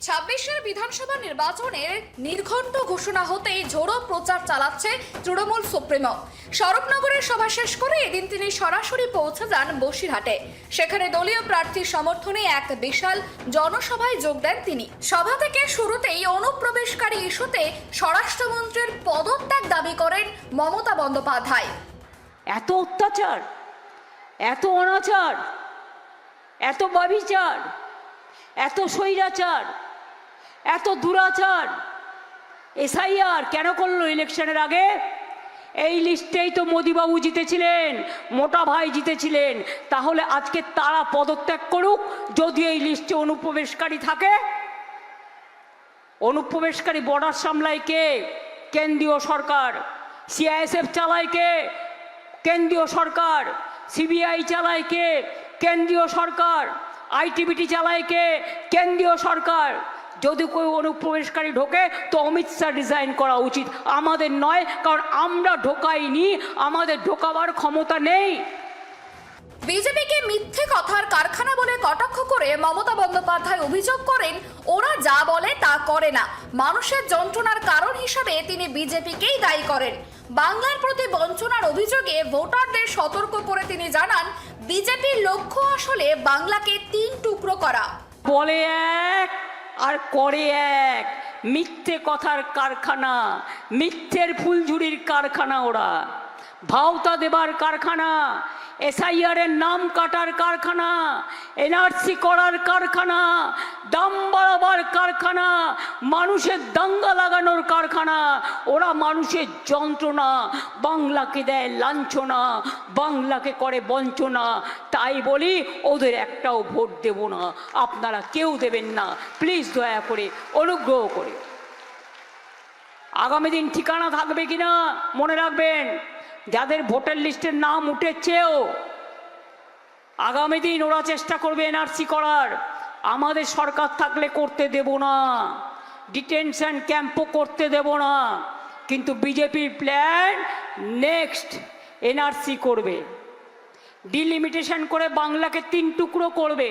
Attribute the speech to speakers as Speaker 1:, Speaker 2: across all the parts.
Speaker 1: ছাব্বিশের বিধানসভা নির্বাচনের নির্ঘণ্ট ঘোষণা হতেই ঝোড়ো প্রচার চালাচ্ছে তৃণমূল সুপ্রিমো। স্বরূপনগরের সভা শেষ করে এদিন তিনি সরাসরি পৌঁছে যান বসিরহাটে। সেখানে দলীয় প্রার্থীর সমর্থনে এক বিশাল জনসভায় যোগ দেন তিনি। সভা থেকে শুরুতেই অনুপ্রবেশকারী ইস্যুতে স্বরাষ্ট্রমন্ত্রীর পদত্যাগ দাবি করেন মমতা বন্দ্যোপাধ্যায়।
Speaker 2: এত অত্যাচার, এত অনাচার, এত ব্যভিচার, এত স্বৈরাচার, এত দুরাচার এসআইআর কেন করলো ইলেকশনের আগে? এই লিস্টেই তো মোদিবাবু জিতেছিলেন, মোটা ভাই জিতেছিলেন। তাহলে আজকে তারা পদত্যাগ করুক যদি এই লিস্টে অনুপ্রবেশকারী থাকে। অনুপ্রবেশকারী বর্ডার সামলায় কে? কেন্দ্রীয় সরকার। সিআইএসএফ চালায় কে? কেন্দ্রীয় সরকার। সিবিআই চালায় কে? কেন্দ্রীয় সরকার। আইটিবিটি চালায় কে? কেন্দ্রীয় সরকার। যদি কেউ অনুপ্রবেশকারী ঢোকে তো অমিত শাহ রিজাইন করা উচিত, আমাদের নয়, কারণ আমরা ঢোকাইনি, আমাদের ঢোকাবার ক্ষমতা নেই।
Speaker 1: বিজেপিকে মিথ্যে কথার কারখানা বলে কটাক্ষ করে মমতা বন্দ্যোপাধ্যায় অভিযোগ করেন ওরা যা বলে তা করে না। মানুষের যন্ত্রণার কারণ হিসাবে তিনি বিজেপিকেই দায়ী করেন। বাংলার প্রতি বঞ্চনার অভিযোগে ভোটারদের সতর্ক করে তিনি জানান, বিজেপির লক্ষ্য আসলে বাংলাকে 3 টুকরো করা।
Speaker 2: বলে এক আর করে এক, মিথ্যে কথার কারখানা, মিথ্যের ফুলঝুরির কারখানা, ওরা ভাওতা দেবার কারখানা, এসআইআর এর নাম কাটার কারখানা, এনআরসি করার কারখানা, দাম বাড়াবার কারখানা, মানুষের দাঙ্গা লাগানোর কারখানা। ওরা মানুষের যন্ত্রণা, বাংলাকে দেয় লাঞ্ছনা, বাংলাকে করে বঞ্চনা। তাই বলি ওদের একটাও ভোট দেব না, আপনারা কেউ দেবেন না, প্লিজ দয়া করে, অনুগ্রহ করে। আগামী দিন ঠিকানা থাকবে কিনা মনে রাখবেন, যাদের ভোটার লিস্টের নাম উঠেছেও আগামী দিন ওরা চেষ্টা করবে এনআরসি করার। আমাদের সরকার থাকলে করতে দেব না, ডিটেনশন ক্যাম্পও করতে দেব না। কিন্তু বিজেপির প্ল্যান নেক্সট এনআরসি করবে, ডিলিমিটেশন করে বাংলাকে 3 টুকরো করবে।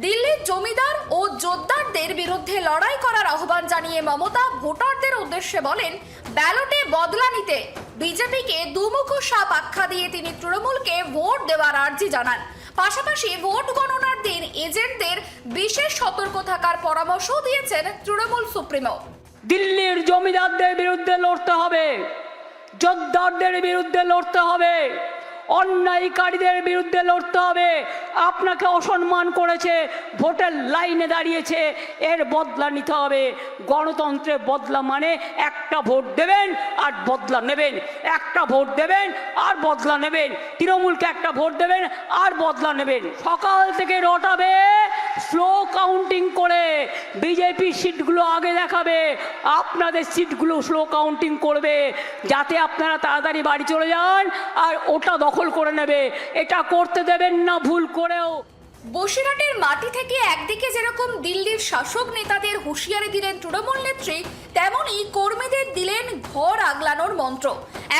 Speaker 1: দিল্লির জমিদার ও জোদ্দারদের বিরুদ্ধে লড়াই করার আহ্বান জানিয়ে মমতা ভোটারদের উদ্দেশ্যে বলেন, ব্যালটে বদলা নিতে বিজেপিকে দুমুখো সাপ আখ্যা দিয়ে তিনি তৃণমূলকে ভোট দেওয়ার আর্জি জানান। পাশাপাশি ভোট গণনার দিন এজেন্টদের বিশেষ সতর্ক থাকার পরামর্শও দিয়েছেন তৃণমূল সুপ্রিমো।
Speaker 2: দিল্লির জমিদারদের বিরুদ্ধে লড়তে হবে, জোদ্দারদের বিরুদ্ধে লড়তে হবে, অন্যায়কারীদের বিরুদ্ধে লড়তে হবে। আপনাকে অসম্মান করেছে, ভোটের লাইনে দাঁড়িয়েছে, এর বদলা নিতে হবে। গণতন্ত্রের বদলা মানে একটা ভোট দেবেন আর বদলা নেবেন, একটা ভোট দেবেন আর বদলা নেবেন। তৃণমূলকে একটা ভোট দেবেন আর বদলা নেবেন। সকাল থেকে রটাবে স্লো কাউন্টিং করে, বিজেপির সিটগুলো আগে দেখাবে, আপনাদের সিটগুলো স্লো কাউন্টিং করবে, যাতে আপনারা তাড়াতাড়ি বাড়ি চলে যান আর ওটা দখল করে নেবে। এটা করতে দেবেন না ভুল করেও।
Speaker 1: বসিরহাটের মাটি থেকে একদিকে যেরকম দিল্লির শাসক নেতাদের হুঁশিয়ারি দিলেন তৃণমূল নেত্রী, তেমনই কর্মীদের দিলেন ঘর আগলানোর মন্ত্র।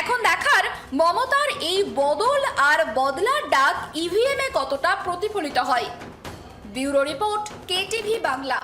Speaker 1: এখন দেখার মমতার এই বদল আর বদলার ডাক ইভিএম এ কতটা প্রতিফলিত হয়। Bureau report, KTV Bangla.